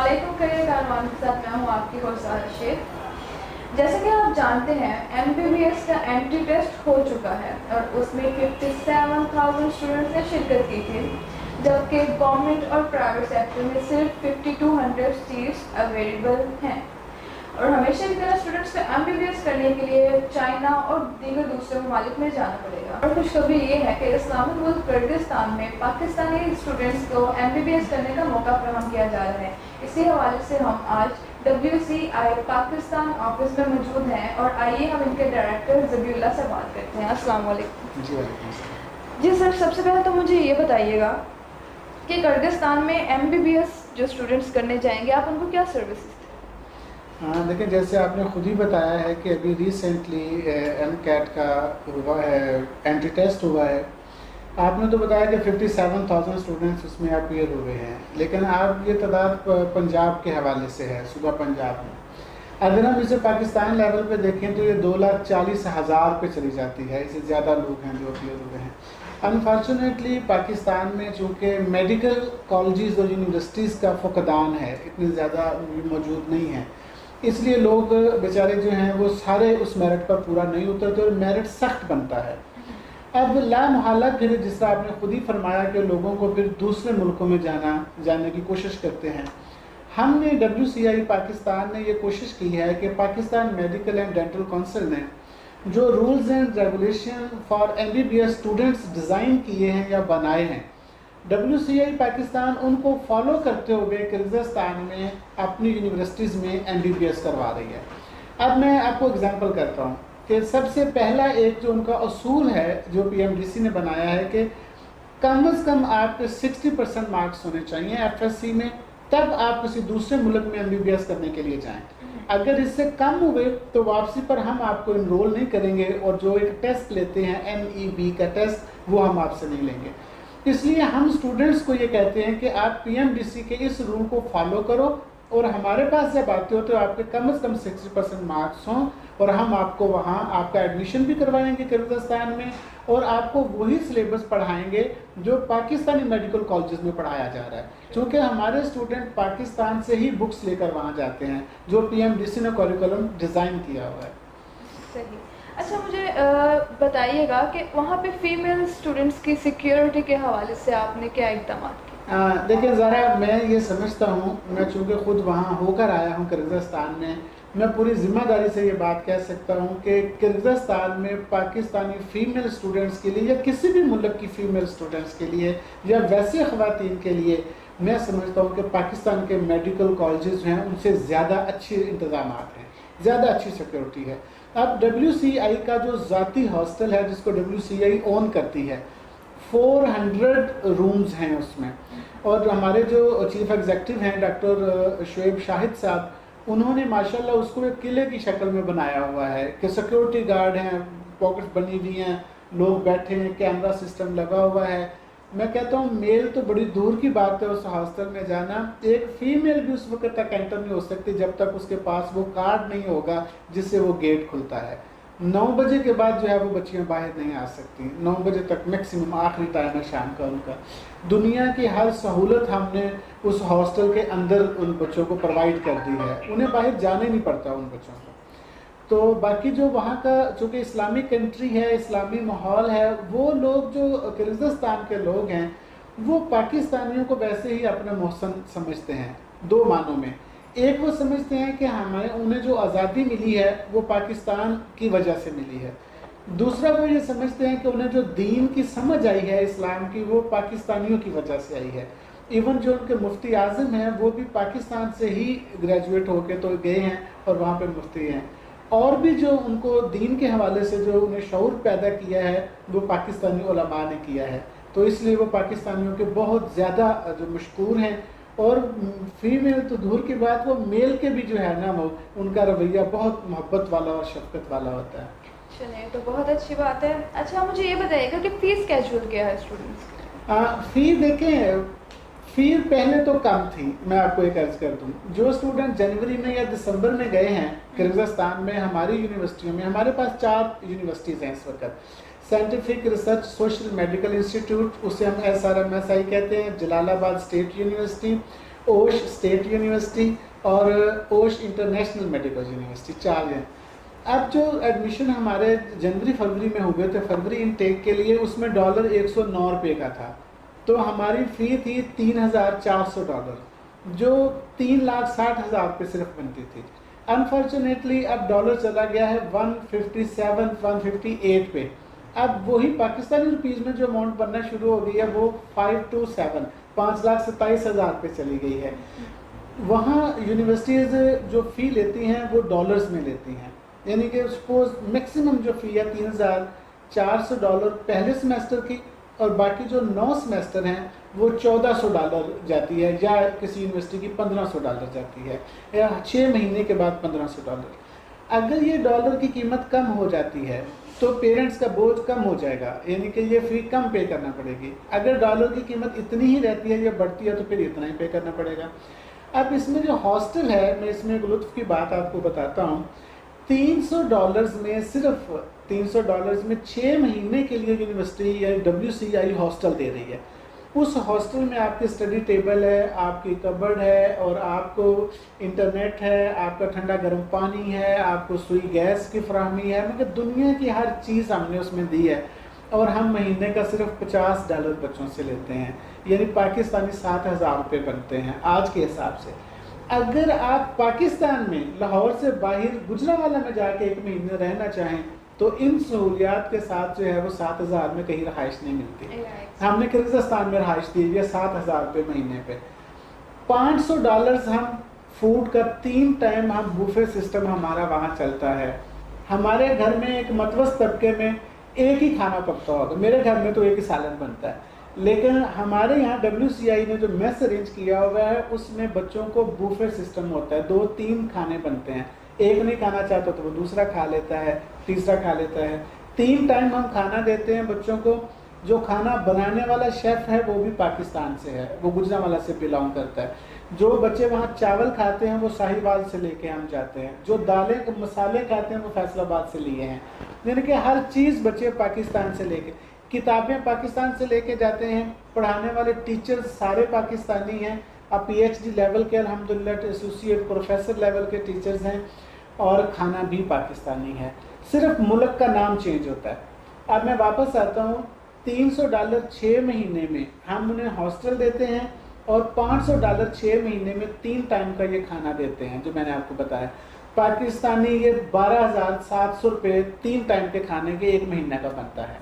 अस्सलामुअलैकुम करियर कारवान के साथ मैं हूँ आपकी होस्ट शेख। जैसे कि आप जानते हैं MBBS का एंट्री टेस्ट हो चुका है और उसमें 57,000 स्टूडेंट्स ने शिरकत की थी, जबकि गवर्नमेंट और प्राइवेट सेक्टर में सिर्फ 5200 सीट्स अवेलेबल हैं। और हमेशा की तरह स्टूडेंट्स को MBBS करने के लिए चाइना और दीगर दूसरे ममालिक में जाना पड़ेगा। और खुशखबरी ये है कि इस्लामिक मुल्क किर्गिस्तान में पाकिस्तानी स्टूडेंट्स को MBBS करने का मौका फराहम किया जा रहा है। इसी हवाले से हम आज WCI पाकिस्तान ऑफिस में मौजूद हैं और आइए हम इनके डायरेक्टर ज़बीउल्लाह से बात करते हैं। अस्सलाम वालेकुम। जी सर, सबसे पहले तो मुझे ये बताइएगा कि किर्गिस्तान में MBBS जो स्टूडेंट्स करने जाएंगे आप उनको क्या सर्विसेज? हाँ देखिए, जैसे आपने खुद ही बताया है कि अभी रिसेंटली MCAT का हुआ है, एंट्री टेस्ट हुआ है। आपने तो बताया कि 57,000 स्टूडेंट्स उसमें अपीयर हुए हैं, लेकिन आप ये तादाद पंजाब के हवाले से है, सूबा पंजाब में। अगर हम इसे पाकिस्तान लेवल पे देखें तो ये 2,40,000 पे चली जाती है, इससे ज़्यादा लोग हैं जो अपीयर हुए हैं। अनफॉर्चुनेटली पाकिस्तान में चूँकि मेडिकल कॉलेजेस और यूनिवर्सिटीज़ का फुकदान है, इतनी ज़्यादा मौजूद नहीं है, इसलिए लोग बेचारे जो हैं वो सारे उस मेरिट पर पूरा नहीं उतरते और मेरिट सख्त बनता है। अब लामहला फिर जिस तरह आपने खुद ही फरमाया कि लोगों को फिर दूसरे मुल्कों में जाने की कोशिश करते हैं। हमने WCI पाकिस्तान ने ये कोशिश की है कि Pakistan medical and dental council ने जो rules and regulation for MBBS students design किए हैं या बनाए हैं, WCI पाकिस्तान उनको फॉलो करते हुए किर्गिस्तान में अपनी यूनिवर्सिटीज़ में MBBS करवा रही है। अब मैं आपको एग्जांपल करता हूँ कि सबसे पहला एक जो उनका असूल है जो PMDC ने बनाया है कि कम से कम आपके 60% मार्क्स होने चाहिए FSC में, तब आप किसी दूसरे मुल्क में MBBS करने के लिए जाएँ। अगर इससे कम हुए तो वापसी पर हम आपको इनरोल नहीं करेंगे और जो एक टेस्ट लेते हैं MEB का टेस्ट वो हम आपसे नहीं लेंगे। इसलिए हम स्टूडेंट्स को ये कहते हैं कि आप PMDC के इस रूल को फॉलो करो और हमारे पास जब आते हो तो आपके कम से कम 60% मार्क्स हों और हम आपको वहाँ आपका एडमिशन भी करवाएंगे किर्गिस्तान में और आपको वही सिलेबस पढ़ाएंगे जो पाकिस्तानी मेडिकल कॉलेजेस में पढ़ाया जा रहा है, क्योंकि हमारे स्टूडेंट पाकिस्तान से ही बुक्स लेकर वहाँ जाते हैं जो PMDC ने करिकुलम डिज़ाइन किया हुआ है। सही। अच्छा, मुझे बताइएगा कि वहाँ पे फीमेल स्टूडेंट्स की सिक्योरिटी के हवाले से आपने क्या इक़दाम किए? देखिए ज़रा मैं ये समझता हूँ, मैं चूँकि ख़ुद वहाँ होकर आया हूँ किर्गिस्तान में, मैं पूरी ज़िम्मेदारी से ये बात कह सकता हूँ कि किर्गिस्तान में पाकिस्तानी फ़ीमेल स्टूडेंट्स के लिए या किसी भी मुल्क की फ़ीमेल स्टूडेंट्स के लिए या वैसे ख़वातीन के लिए मैं समझता हूँ कि पाकिस्तान के मेडिकल कॉलेजेस हैं उनसे ज़्यादा अच्छे इंतज़ाम हैं, ज़्यादा अच्छी सिक्योरिटी है। अब WCI का जो ज़ाती हॉस्टल है जिसको WCI ओन करती है, 400 रूम्स हैं उसमें, और हमारे जो चीफ एग्जेक्टिव हैं डॉक्टर शुएब शाहिद साहब, उन्होंने माशाल्लाह उसको एक किले की शक्ल में बनाया हुआ है कि सिक्योरिटी गार्ड हैं, पॉकेट्स बनी हुई हैं, लोग बैठे हैं, कैमरा सिस्टम लगा हुआ है। मैं कहता हूँ मेल तो बड़ी दूर की बात है उस हॉस्टल में जाना, एक फ़ीमेल भी उस वक्त तक एंटर नहीं हो सकती जब तक उसके पास वो कार्ड नहीं होगा जिससे वो गेट खुलता है। 9 बजे के बाद जो है वो बच्चियाँ बाहर नहीं आ सकती, 9 बजे तक मैक्सिमम आखिरी टाइम है शाम का उनका। दुनिया की हर सहूलत हमने उस हॉस्टल के अंदर उन बच्चों को प्रोवाइड कर दी है, उन्हें बाहर जाने नहीं पड़ता उन बच्चों को। तो बाकी जो वहाँ का चूँकि इस्लामिक कंट्री है, इस्लामी माहौल है, वो लोग जो किर्गिस्तान के लोग हैं वो पाकिस्तानियों को वैसे ही अपना मोहसन समझते हैं, 2 मानों में। एक वो समझते हैं कि उन्हें जो आज़ादी मिली है वो पाकिस्तान की वजह से मिली है। दूसरा वो ये समझते हैं कि उन्हें जो दीन की समझ आई है इस्लाम की वो पाकिस्तानियों की वजह से आई है। इवन जो उनके मुफ्ती आज़म हैं वो भी पाकिस्तान से ही ग्रेजुएट होके तो गए हैं और वहाँ पे मुफ्ती हैं। और भी जो उनको दीन के हवाले से जो उन्हें शऊर पैदा किया है वो पाकिस्तानी उलमा ने किया है, तो इसलिए वो पाकिस्तानियों के बहुत ज़्यादा जो मशकूर हैं। और फीमेल तो दूर की बात, वो मेल के भी जो है ना वो उनका रवैया बहुत मोहब्बत वाला और शफकत वाला होता है। चलिए, तो बहुत अच्छी बात है। अच्छा, मुझे ये बताइएगा कि फ़ीस कैजुअल क्या है स्टूडेंट्स की? फ़ी देखें, फ़ी पहले तो कम थी, मैं आपको एक अर्ज़ कर दूँ। जो स्टूडेंट जनवरी में या दिसंबर में गए हैं किर्गिस्तान में हमारी यूनिवर्सिटियों में, हमारे पास 4 यूनिवर्सिटीज़ हैं इस वक्त, scientific research social medical institute, उसे हम SRMSI कहते हैं, Jalalabad state university, Osh state university اور اوش انٹرنیشنل میڈیکل یونیورسٹی، 4 ہیں۔ اب جو ایڈمیشن ہمارے جنوری فروری میں ہوئے تھے، فروری انٹیک کے لیے، اس میں $109 کا تھا، تو ہماری فی تھی $3,400 جو 3,60,000 پہ صرف بنتی تھی۔ انفارچونیٹلی اب ڈالر چلا گیا ہے 157 158 پہ، اب وہی پاکستانی روپیز میں جو اماؤنٹ بننا شروع ہو گئی ہے وہ 5,27,000 پہ چلی گئی ہے۔ وہاں یونیورسٹیز جو فی لیتی ہیں وہ ڈالرز میں لیتی ہیں، یعنی کہ سپوز میکسیمم جو فی ہے $3,400 پہلے سمیسٹر کی، اور باقی جو 9 سمیسٹر ہیں وہ $1,400 جاتی ہے، یا کسی یونیورسٹی کی $1,500 جاتی ہے، یا 6 مہینے کے بعد $1,500۔ اگر یہ ڈالر کی قیمت کم ہو جاتی ہے تو پیرنٹس کا بوجھ کم ہو جائے گا، یعنی کہ یہ فی کم پے کرنا پڑے گی۔ اگر ڈالر کی قیمت اتنی ہی رہتی ہے یا بڑھتی ہے تو پھر اتنا ہی پے کرنا پڑے گا۔ اب اس میں جو ہاسٹل ہے، میں اس میں ایک لطف کی بات آپ کو بتاتا ہوں، $300 میں، صرف $300 میں 6 مہینے کے لیے یونیورسٹی یا WCI ہاسٹل دے رہی ہے۔ اس ہاسٹل میں آپ کی اسٹڈی ٹیبل ہے، آپ کی کبرڈ ہے، اور آپ کو انٹرنیٹ ہے، آپ کا ٹھنڈا گرم پانی ہے، آپ کو سوئی گیس کی فراہمی ہے، مگر دنیا کی ہر چیز ہم نے اس میں دی ہے، اور ہم مہینے کا صرف $50 بچوں سے لیتے ہیں، یعنی پاکستانی $7,000 بنتے ہیں آج کے حساب سے۔ اگر آپ پاکستان میں لاہور سے باہر گجرانوالہ میں جا کے 1 مہینے رہنا چاہیں تو ان سہولیات کے ساتھ جو ہے وہ 7,000 میں کہیں رہائش نہیں ملتی۔ ہم نے کرغزستان میں رہائش دی ہے $7,000 مہینے پہ۔ $500 ہم فوڈ کا 3 ٹائم ہم بوفے سسٹم ہمارا وہاں چلتا ہے۔ ہمارے گھر میں ایک متوسط طبقے میں ایک ہی کھانا پکتا ہوگا، میرے گھر میں تو ایک ہی سالن بنتا ہے، لیکن ہمارے یہاں WCI نے جو میس ارینج کیا ہوا ہے اس میں بچوں کو بوفے سسٹم ہوتا ہے، 2-3 کھانے بنتے ہیں، ایک نہیں کھانا چاہتا تو وہ دوسرا کھا لیتا ہے، تیسرا کھا لیتا ہے۔ 3 ٹائم ہم کھانا دیتے ہیں بچوں کو۔ جو کھانا بنانے والا شیف ہے وہ بھی پاکستان سے ہے، وہ گجرانوالہ سے بلانگ کرتا ہے۔ جو بچے وہاں چاول کھاتے ہیں وہ ساہیوال سے لے کے ہم جاتے ہیں، جو دالیں مسالے کھاتے ہیں وہ فیصل آباد سے لیے ہیں، یعنی کہ ہر چیز بچے پاکستان سے لے کے، کتابیں پاکستان سے لے کے جاتے ہیں، پڑھانے والے ٹیچر سارے پاکستانی ہیں، اب PhD لیول کے الحمدللہ ایسوسیٹ پروفیسر لیول کے ٹیچرز ہیں، اور کھانا بھی پاکستانی ہے، صرف ملک کا نام چینج ہوتا ہے۔ اب میں واپس آتا ہوں، $300 6 مہینے میں ہم انہیں ہاسٹل دیتے ہیں، اور $500 6 مہینے میں 3 ٹائم کا یہ کھانا دیتے ہیں جو میں نے آپ کو بتایا۔ پاکستانی یہ $12,700 3 ٹائم کے کھانے کے 1 مہینہ کا بنتا ہے،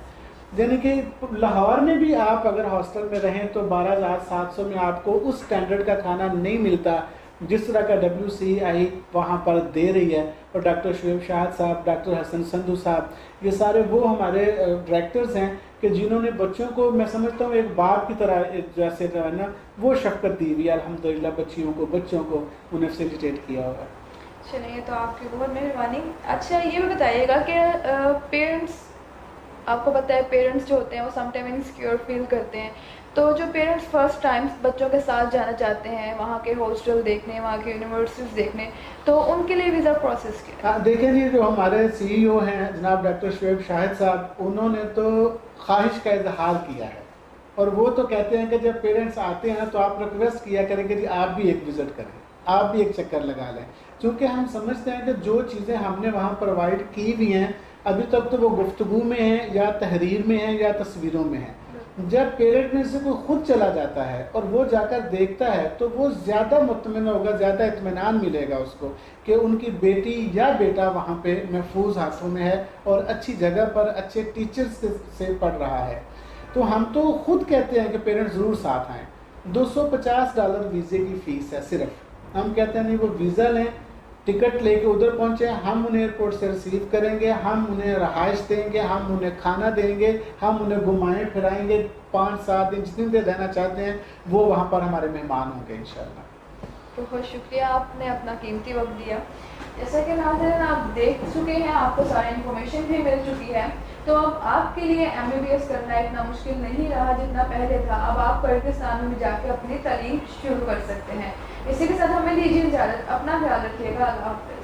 یعنی کہ لاہور میں بھی آپ اگر ہاسٹل میں رہیں تو 12,700 میں آپ کو اس سٹینڈرڈ کا کھانا نہیں ملتا جس طرح کا WCI وہاں پر دے رہی ہے۔ اور ڈاکٹر شعیب شاہد صاحب، ڈاکٹر حسن سندھو صاحب، یہ سارے وہ ہمارے ڈائریکٹرز ہیں کہ جنہوں نے بچوں کو، میں سمجھتا ہوں ایک باپ کی طرح جیسے جو ہے نا وہ شفقت دی ہوئی ہے الحمدللہ، بچیوں کو، بچوں کو انہیں فیسیلیٹیٹ کیا ہوگا۔ چلیے، تو آپ کی بہت مہربانی۔ اچھا یہ بھی بتائیے گا کہ پیرنٹس، آپ کو پتہ ہے پیرنٹس جو ہوتے ہیں وہ سم ٹائم انسیکیور فیل کرتے ہیں، تو جو پیرنٹس فرسٹ ٹائم بچوں کے ساتھ جانا چاہتے ہیں وہاں کے ہاسٹل دیکھنے، وہاں کے یونیورسٹیز دیکھنے، تو ان کے لیے ویزا پروسیس کیا ہے؟ دیکھیں جی، جو ہمارے CEO ہیں جناب ڈاکٹر شعیب شاہد صاحب، انہوں نے تو خواہش کا اظہار کیا ہے، اور وہ تو کہتے ہیں کہ جب پیرنٹس آتے ہیں تو آپ ریکویسٹ کیا کریں کہ جی آپ بھی ایک وزٹ کریں، آپ بھی ایک چکر لگا لیں، کیونکہ ہم سمجھتے ہیں کہ جو چیزیں ہم نے وہاں پرووائڈ کی ہوئی ہیں ابھی تک تو وہ گفتگو میں ہیں، یا تحریر میں ہیں، یا تصویروں میں ہیں۔ جب پیرنٹ میں سے کوئی خود چلا جاتا ہے اور وہ جا کر دیکھتا ہے تو وہ زیادہ مطمئن ہوگا، زیادہ اطمینان ملے گا اس کو کہ ان کی بیٹی یا بیٹا وہاں پہ محفوظ ہاتھوں میں ہے اور اچھی جگہ پر اچھے ٹیچرز سے پڑھ رہا ہے۔ تو ہم تو خود کہتے ہیں کہ پیرنٹ ضرور ساتھ آئیں۔ $250 ویزے کی فیس ہے صرف، ہم کہتے ہیں نہیں وہ ویزا لیں، ٹکٹ لے کے ادھر پہنچے، ہم انہیں ایئرپورٹ سے ریسیو کریں گے، ہم انہیں رہائش دیں گے، ہم انہیں کھانا دیں گے، ہم انہیں گھمائیں پھرائیں گے، 5-7 دن جتنے دیر رہنا چاہتے ہیں وہ وہاں پر ہمارے مہمان ہوں گے انشاءاللہ۔ بہت شکریہ، آپ نے اپنا قیمتی وقت دیا۔ جیسا کہ ناظرین آپ دیکھ چکے ہیں، آپ کو ساری انفارمیشن بھی مل چکی ہے، تو اب آپ کے لیے MBBS کرنا اتنا مشکل نہیں رہا جتنا پہلے تھا۔ اب آپ کرغزستان میں جا کے اپنی تعلیم شروع کر سکتے ہیں۔ اسی کے ساتھ ہمیں دیجیے اجازت، اپنا خیال رکھیے گا، اللہ حافظ۔